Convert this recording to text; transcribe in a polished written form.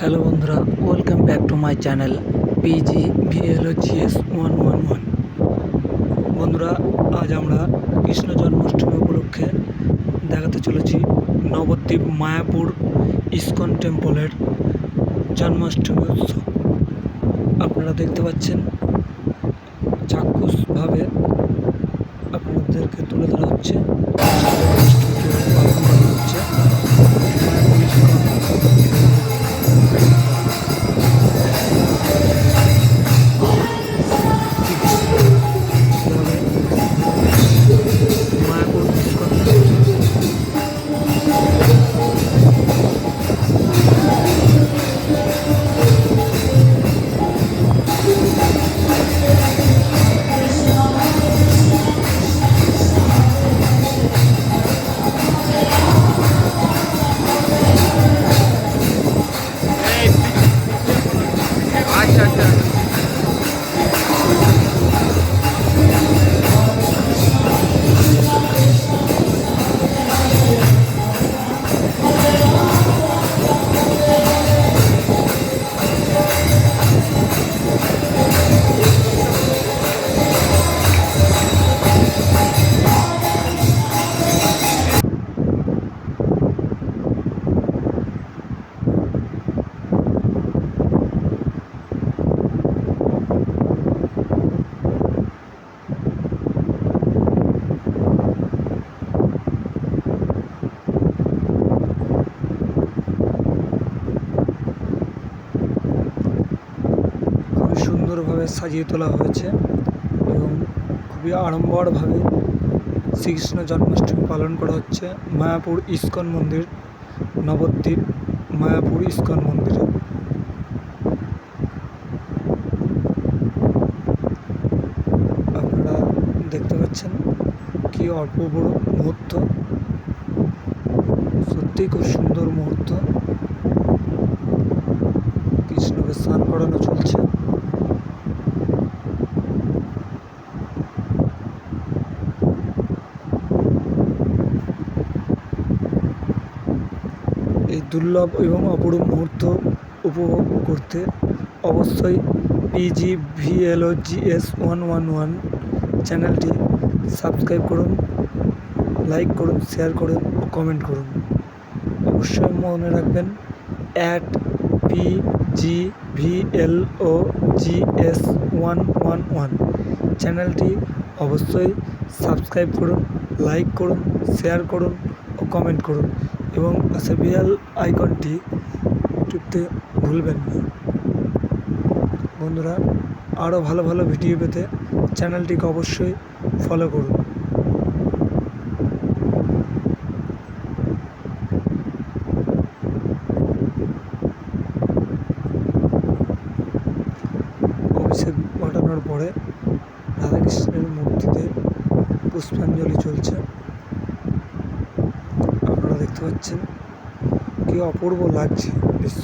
Hello বন্ধুরা, welcome back to my channel PGVLOGS111। বন্ধুরা, আজ আমরা কৃষ্ণ জন্মাষ্টমী উপলক্ষে দেখাতে চলেছি নবদ্বীপ মায়াপুর ইস্কন টেম্পলের জন্মাষ্টমী উৎসব। আপনারা দেখতে পাচ্ছেন, চাক্ষুষভাবে আপনাদেরকে তুলে ধরা হচ্ছে পালন করা হচ্ছে। সুন্দরভাবে সাজিয়ে তোলা হয়েছে এবং খুবই আড়ম্বরভাবে শ্রীকৃষ্ণ জন্মাষ্টমী পালন করা হচ্ছে মায়াপুর ইস্কন মন্দির, নবদ্বীপ মায়াপুর ইস্কন মন্দিরে। আপনারা দেখতে পাচ্ছেন কি অপূর্ব মুহূর্ত, সত্যি খুব সুন্দর মুহূর্ত। কৃষ্ণকে স্নান করানো চলছে। এই দুর্লভ এবং অপরূপ মুহূর্ত উপভোগ করতে অবশ্যই PGVLOGS111 চ্যানেলটি সাবস্ক্রাইব করুন, লাইক করুন, শেয়ার করুন ও কমেন্ট করুন। অবশ্যই মনে রাখবেন @PGVLOGS111 চ্যানেলটি অবশ্যই সাবস্ক্রাইব করুন, লাইক করুন, শেয়ার করুন ও কমেন্ট করুন এবং পাশে বেল আইকনটি টিপতে ভুলবেন না। বন্ধুরা, আরও ভালো ভালো ভিডিও পেতে চ্যানেলটিকে অবশ্যই ফলো করুন। অভিষেক ঘটানোর পরে রাধাকৃষ্ণের মূর্তিতে পুষ্পাঞ্জলি চলছে। আপনারা দেখতে পাচ্ছেন কি অপূর্ব লাগছে দৃশ্য।